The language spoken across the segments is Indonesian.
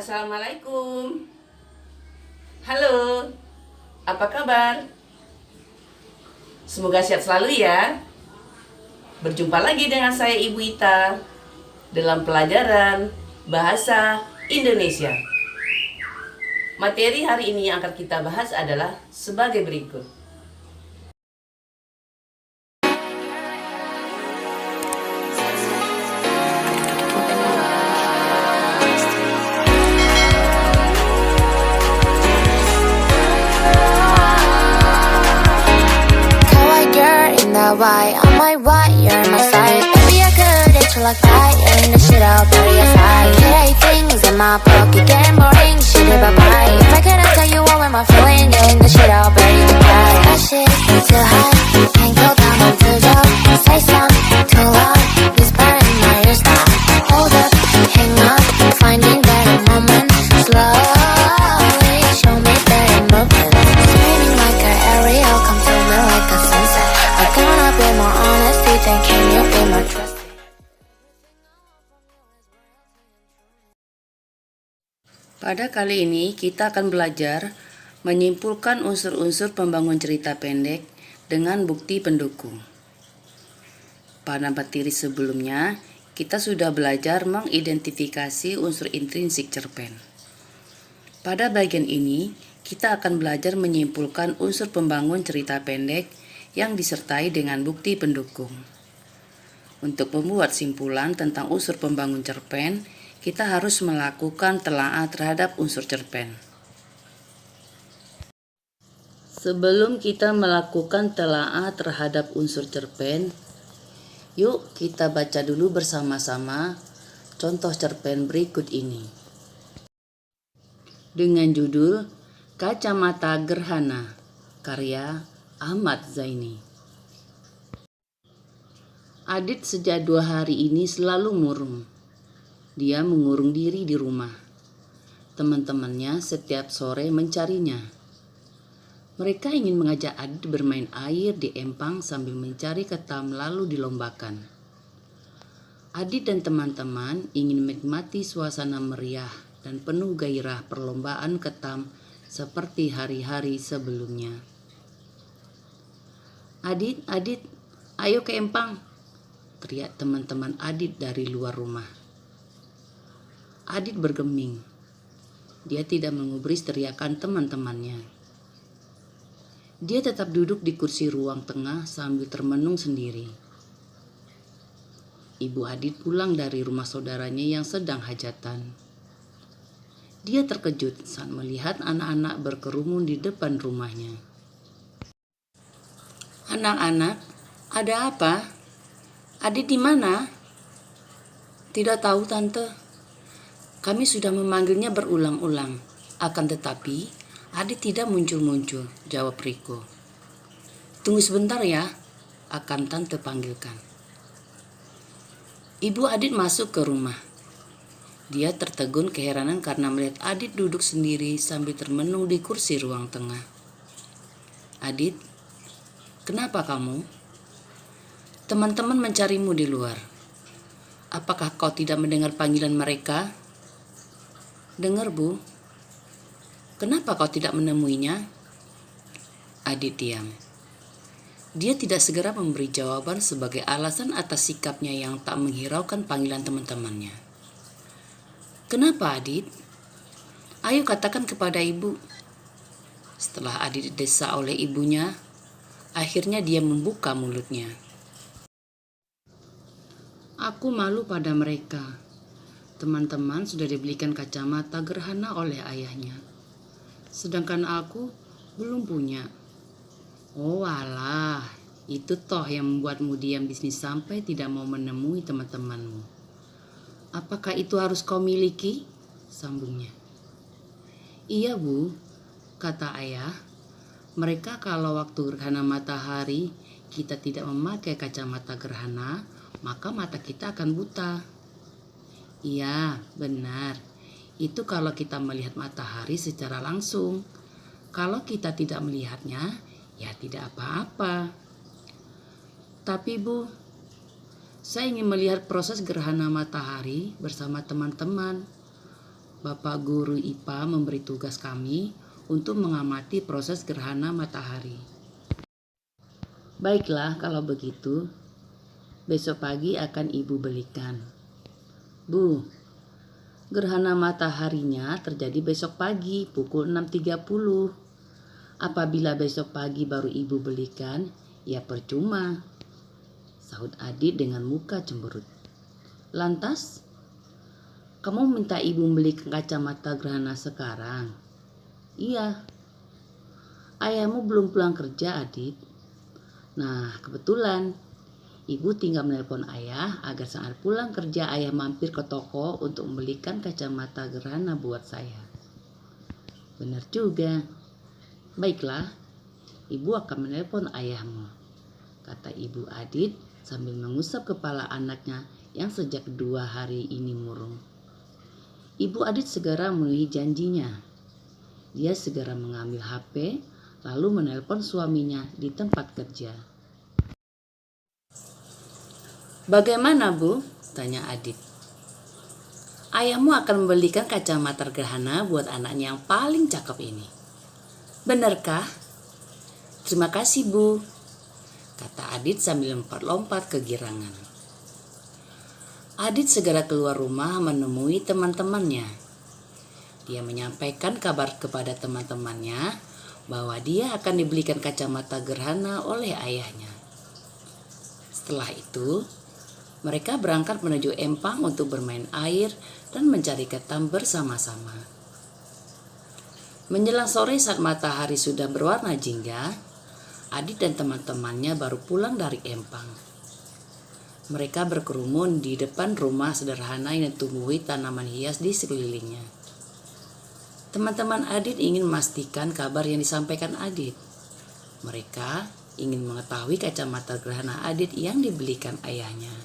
Assalamualaikum. Halo, apa kabar? Semoga sehat selalu ya. Berjumpa lagi dengan saya Ibu Ita dalam pelajaran Bahasa Indonesia. Materi hari ini yang akan kita bahas adalah sebagai berikut. Why on my right, you're on my side. Baby, I could hit you like that. You're in the shit, I'll bury your side. Hey, things in my pocket getting boring. Shit, bye bye. If I couldn't tell you all my feeling, you're in the shit, I'll bury the pie. That shit too hot, can't go down on too low. Say something too loud, whispering my ears now. Hold up, hang on, finding better moments. Slowly show me better movements. Screaming like an Ariel, come through me like a sunset. I gonna be more honesty, then can you be more trusting? Pada kali ini kita akan belajar menyimpulkan unsur-unsur pembangun cerita pendek dengan bukti pendukung. Pada materi sebelumnya, kita sudah belajar mengidentifikasi unsur intrinsik cerpen. Pada bagian ini, kita akan belajar menyimpulkan unsur pembangun cerita pendek yang disertai dengan bukti pendukung. Untuk membuat simpulan tentang unsur pembangun cerpen, kita harus melakukan telaah terhadap unsur cerpen. Sebelum kita melakukan telaah terhadap unsur cerpen, yuk kita baca dulu bersama-sama contoh cerpen berikut ini. Dengan judul Kacamata Gerhana, karya Ahmad Zaini. Adit sejak 2 hari ini selalu murung. Dia mengurung diri di rumah. Teman-temannya setiap sore mencarinya. Mereka ingin mengajak Adit bermain air di empang sambil mencari ketam lalu dilombakan. Adit dan teman-teman ingin menikmati suasana meriah dan penuh gairah perlombaan ketam seperti hari-hari sebelumnya. Adit, ayo ke empang, teriak teman-teman Adit dari luar rumah. Adit bergeming. Dia tidak mengubris teriakan teman-temannya. Dia tetap duduk di kursi ruang tengah sambil termenung sendiri. Ibu Adit pulang dari rumah saudaranya yang sedang hajatan. Dia terkejut saat melihat anak-anak berkerumun di depan rumahnya. Anak-anak, ada apa? Adit di mana? Tidak tahu, Tante. Kami sudah memanggilnya berulang-ulang. Akan tetapi, Adit tidak muncul-muncul, jawab Riko. Tunggu sebentar ya, akan Tante panggilkan. Ibu Adit masuk ke rumah. Dia tertegun keheranan karena melihat Adit duduk sendiri sambil termenung di kursi ruang tengah. Adit, kenapa kamu? Teman-teman mencarimu di luar. Apakah kau tidak mendengar panggilan mereka? Dengar, Bu. Kenapa kau tidak menemuinya? Adit diam. Dia tidak segera memberi jawaban sebagai alasan atas sikapnya yang tak menghiraukan panggilan teman-temannya. Kenapa, Adit? Ayo katakan kepada ibu. Setelah Adit didesak oleh ibunya, akhirnya dia membuka mulutnya. Aku malu pada mereka. Teman-teman sudah dibelikan kacamata gerhana oleh ayahnya. Sedangkan aku belum punya. Oh alah, itu toh yang membuatmu diam bisnis sampai tidak mau menemui teman-temanmu. Apakah itu harus kau miliki? Sambungnya. Iya, Bu, kata ayah. Mereka kalau waktu gerhana matahari kita tidak memakai kacamata gerhana, maka mata kita akan buta. Iya, benar. Itu kalau kita melihat matahari secara langsung. Kalau kita tidak melihatnya, ya tidak apa-apa. Tapi Bu, saya ingin melihat proses gerhana matahari bersama teman-teman. Bapak guru IPA memberi tugas kami untuk mengamati proses gerhana matahari. Baiklah, kalau begitu, besok pagi akan Ibu belikan. Bu, gerhana mataharinya terjadi besok pagi pukul 6.30. Apabila besok pagi baru Ibu belikan, ya percuma, sahut Adit dengan muka cemberut. Lantas, kamu minta Ibu belikan kacamata gerhana sekarang? Iya. Ayahmu belum pulang kerja, Adit. Nah, kebetulan Ibu tinggal menelpon ayah agar saat pulang kerja ayah mampir ke toko untuk membelikan kacamata gerhana buat saya. Benar juga. Baiklah, Ibu akan menelpon ayahmu, kata Ibu Adit sambil mengusap kepala anaknya yang sejak 2 hari ini murung. Ibu Adit segera memenuhi janjinya. Dia segera mengambil HP lalu menelpon suaminya di tempat kerja. Bagaimana, Bu? Tanya Adit. Ayahmu akan membelikan kacamata gerhana buat anaknya yang paling cakep ini. Benarkah? Terima kasih, Bu, kata Adit sambil lompat-lompat kegirangan. Adit segera keluar rumah menemui teman-temannya. Dia menyampaikan kabar kepada teman-temannya bahwa dia akan dibelikan kacamata gerhana oleh ayahnya. Setelah itu, mereka berangkat menuju empang untuk bermain air dan mencari ketam bersama-sama. Menjelang sore saat matahari sudah berwarna jingga, Adit dan teman-temannya baru pulang dari empang. Mereka berkerumun di depan rumah sederhana yang ditumbuhi tanaman hias di sekelilingnya. Teman-teman Adit ingin memastikan kabar yang disampaikan Adit. Mereka ingin mengetahui kacamata gerhana Adit yang dibelikan ayahnya.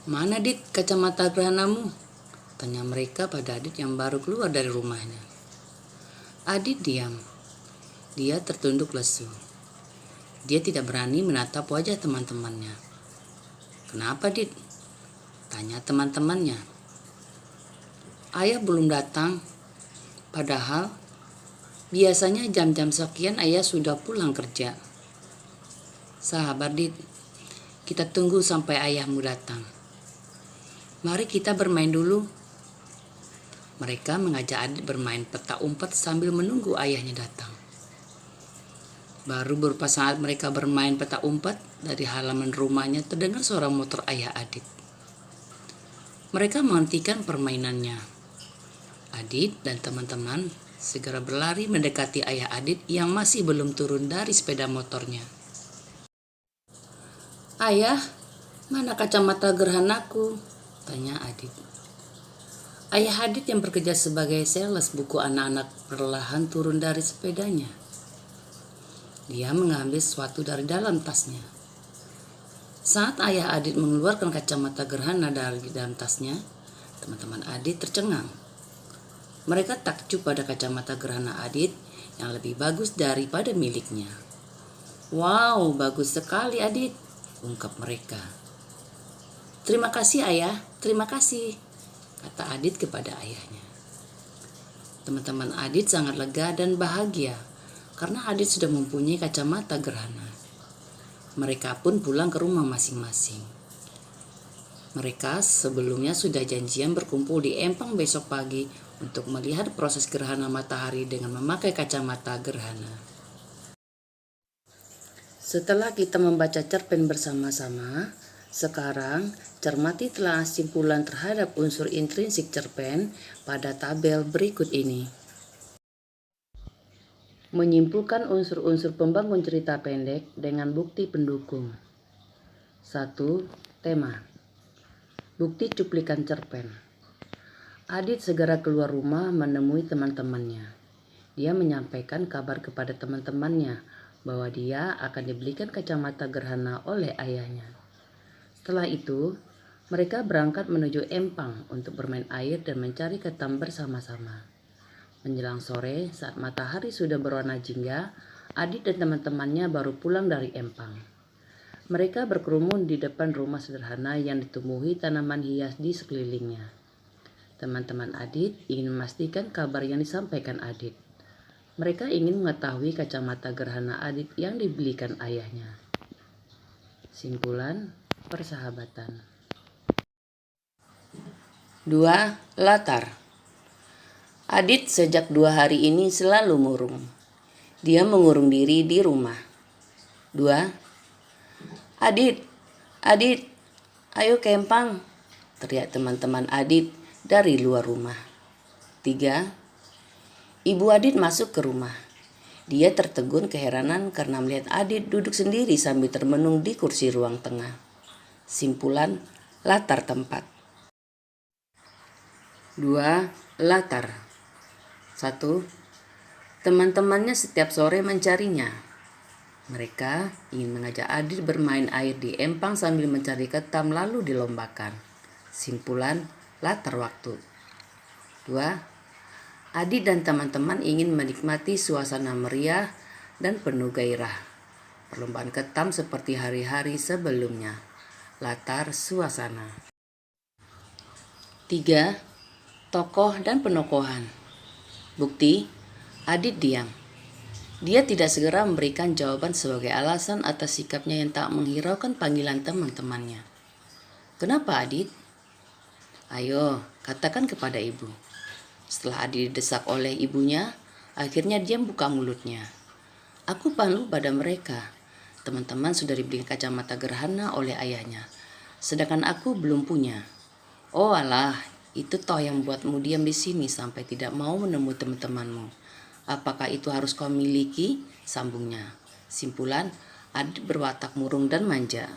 Mana, Dit, kacamata gerhanamu? Tanya mereka pada Adit yang baru keluar dari rumahnya. Adit diam. Dia tertunduk lesu. Dia tidak berani menatap wajah teman-temannya. Kenapa, Dit? Tanya teman-temannya. Ayah belum datang. Padahal biasanya jam-jam sekian ayah sudah pulang kerja. Sabar, Dit. Kita tunggu sampai ayahmu datang. Mari kita bermain dulu. Mereka mengajak Adit bermain petak umpet sambil menunggu ayahnya datang. Baru beberapa saat mereka bermain petak umpet, dari halaman rumahnya terdengar suara motor ayah Adit. Mereka menghentikan permainannya. Adit dan teman-teman segera berlari mendekati ayah Adit yang masih belum turun dari sepeda motornya. Ayah, mana kacamata gerhanaku? Tanya Adit. Ayah Adit yang bekerja sebagai sales buku anak-anak perlahan turun dari sepedanya. Dia mengambil sesuatu dari dalam tasnya. Saat ayah Adit mengeluarkan kacamata gerhana dari dalam tasnya, teman-teman Adit tercengang. Mereka takjub pada kacamata gerhana Adit yang lebih bagus daripada miliknya. Wow, bagus sekali, Adit, ungkap mereka. Terima kasih, ayah, terima kasih, kata Adit kepada ayahnya. Teman-teman Adit sangat lega dan bahagia karena Adit sudah mempunyai kacamata gerhana. Mereka pun pulang ke rumah masing-masing. Mereka sebelumnya sudah janjian berkumpul di empang besok pagi untuk melihat proses gerhana matahari dengan memakai kacamata gerhana. Setelah kita membaca cerpen bersama-sama, sekarang cermati telah simpulan terhadap unsur intrinsik cerpen pada tabel berikut ini. Menyimpulkan unsur-unsur pembangun cerita pendek dengan bukti pendukung. 1. Tema. Bukti cuplikan cerpen. Adit segera keluar rumah menemui teman-temannya. Dia menyampaikan kabar kepada teman-temannya bahwa dia akan dibelikan kacamata gerhana oleh ayahnya. Setelah itu, mereka berangkat menuju empang untuk bermain air dan mencari ketam bersama-sama. Menjelang sore, saat matahari sudah berwarna jingga, Adit dan teman-temannya baru pulang dari empang. Mereka berkerumun di depan rumah sederhana yang ditumbuhi tanaman hias di sekelilingnya. Teman-teman Adit ingin memastikan kabar yang disampaikan Adit. Mereka ingin mengetahui kacamata gerhana Adit yang dibelikan ayahnya. Simpulan persahabatan. 2. Latar. Adit sejak 2 hari ini selalu murung. Dia mengurung diri di rumah. 2. Adit, ayo ke Empang, teriak teman-teman Adit dari luar rumah. 3. Ibu Adit masuk ke rumah. Dia tertegun keheranan karena melihat Adit duduk sendiri sambil termenung di kursi ruang tengah. Simpulan latar tempat. 2. Latar. 1. Teman-temannya setiap sore mencarinya. Mereka ingin mengajak Adit bermain air di empang sambil mencari ketam lalu dilombakan. Simpulan latar waktu. 2. Adit dan teman-teman ingin menikmati suasana meriah dan penuh gairah. Perlombaan ketam seperti hari-hari sebelumnya. Latar suasana. 3. Tokoh dan penokohan. Bukti, Adit diam. Dia tidak segera memberikan jawaban sebagai alasan atas sikapnya yang tak menghiraukan panggilan teman-temannya. Kenapa Adit? Ayo, katakan kepada ibu. Setelah Adit didesak oleh ibunya, akhirnya dia buka mulutnya. Aku malu pada mereka. Teman-teman sudah dibeli kacamata gerhana oleh ayahnya, sedangkan aku belum punya. Oh alah, itu toh yang membuatmu diam di sini sampai tidak mau menemui teman-temanmu. Apakah itu harus kau miliki? Sambungnya. Simpulan, Adit berwatak murung dan manja.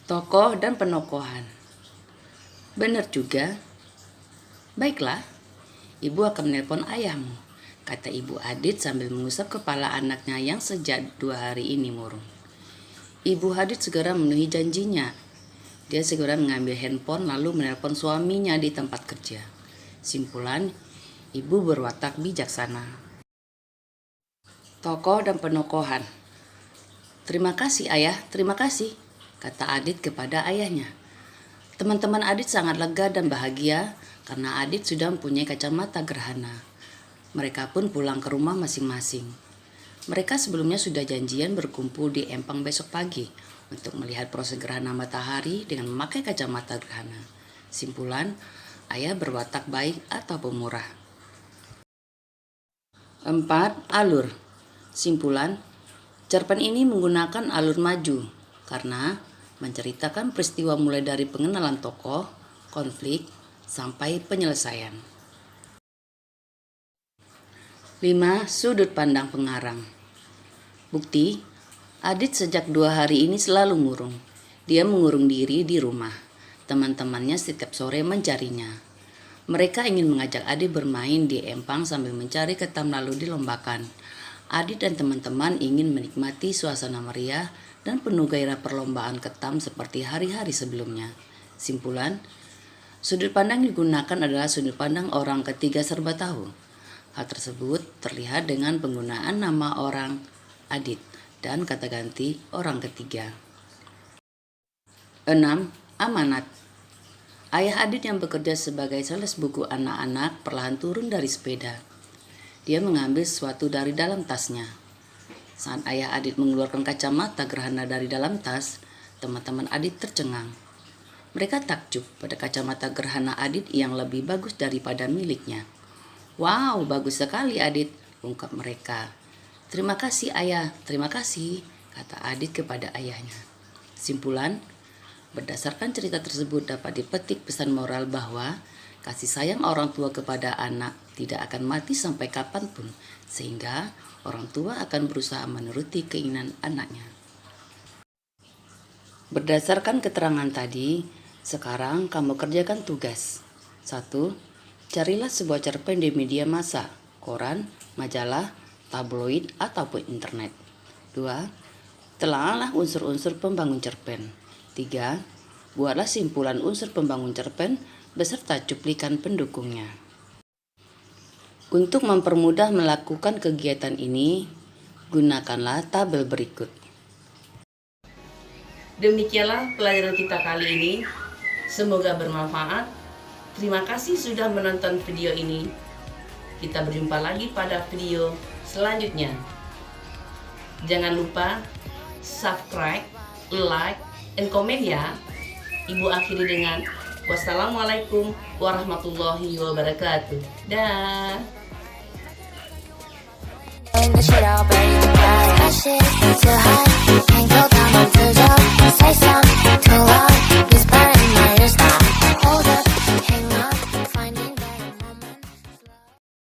Tokoh dan penokohan. Benar juga. Baiklah, ibu akan menelpon ayahmu, kata ibu Adit sambil mengusap kepala anaknya yang sejak 2 hari ini murung. Ibu Adit segera memenuhi janjinya. Dia segera mengambil handphone lalu menelpon suaminya di tempat kerja. Simpulan, ibu berwatak bijaksana. Tokoh dan penokohan. Terima kasih ayah, terima kasih, kata Adit kepada ayahnya. Teman-teman Adit sangat lega dan bahagia karena Adit sudah mempunyai kacamata gerhana. Mereka pun pulang ke rumah masing-masing. Mereka sebelumnya sudah janjian berkumpul di Empang besok pagi untuk melihat proses gerhana matahari dengan memakai kacamata gerhana. Simpulan, ayah berwatak baik atau pemurah. 4. Alur. Simpulan, cerpen ini menggunakan alur maju karena menceritakan peristiwa mulai dari pengenalan tokoh, konflik, sampai penyelesaian. 5. Sudut pandang pengarang. Bukti, Adit sejak 2 hari ini selalu murung. Dia mengurung diri di rumah. Teman-temannya setiap sore mencarinya. Mereka ingin mengajak Adit bermain di empang sambil mencari ketam lalu dilombakan. Adit dan teman-teman ingin menikmati suasana meriah dan penuh gairah perlombaan ketam seperti hari-hari sebelumnya. Simpulan, sudut pandang yang digunakan adalah sudut pandang orang ketiga serba tahu. Hal tersebut terlihat dengan penggunaan nama orang Adit dan kata ganti orang ketiga. 6. Amanat. Ayah Adit yang bekerja sebagai sales buku anak-anak perlahan turun dari sepeda. Dia mengambil sesuatu dari dalam tasnya. Saat ayah Adit mengeluarkan kacamata gerhana dari dalam tas, teman-teman Adit tercengang. Mereka takjub pada kacamata gerhana Adit yang lebih bagus daripada miliknya. Wow, bagus sekali Adit, ungkap mereka. Terima kasih ayah, terima kasih, kata Adit kepada ayahnya. Simpulan, berdasarkan cerita tersebut dapat dipetik pesan moral bahwa kasih sayang orang tua kepada anak tidak akan mati sampai kapanpun, sehingga orang tua akan berusaha menuruti keinginan anaknya. Berdasarkan keterangan tadi, sekarang kamu kerjakan tugas. 1. Carilah sebuah cerpen di media massa, koran, majalah, tabloid, ataupun internet. 2. Telahlah unsur-unsur pembangun cerpen. 3. Buatlah simpulan unsur pembangun cerpen beserta cuplikan pendukungnya. Untuk mempermudah melakukan kegiatan ini, gunakanlah tabel berikut. Demikianlah pelajaran kita kali ini. Semoga bermanfaat. Terima kasih sudah menonton video ini. Kita berjumpa lagi pada video selanjutnya. Jangan lupa subscribe, like, dan komen ya. Ibu akhiri dengan wassalamualaikum warahmatullahi wabarakatuh. Dah. The shit out, ready to cry. That shit too hot, can't go down.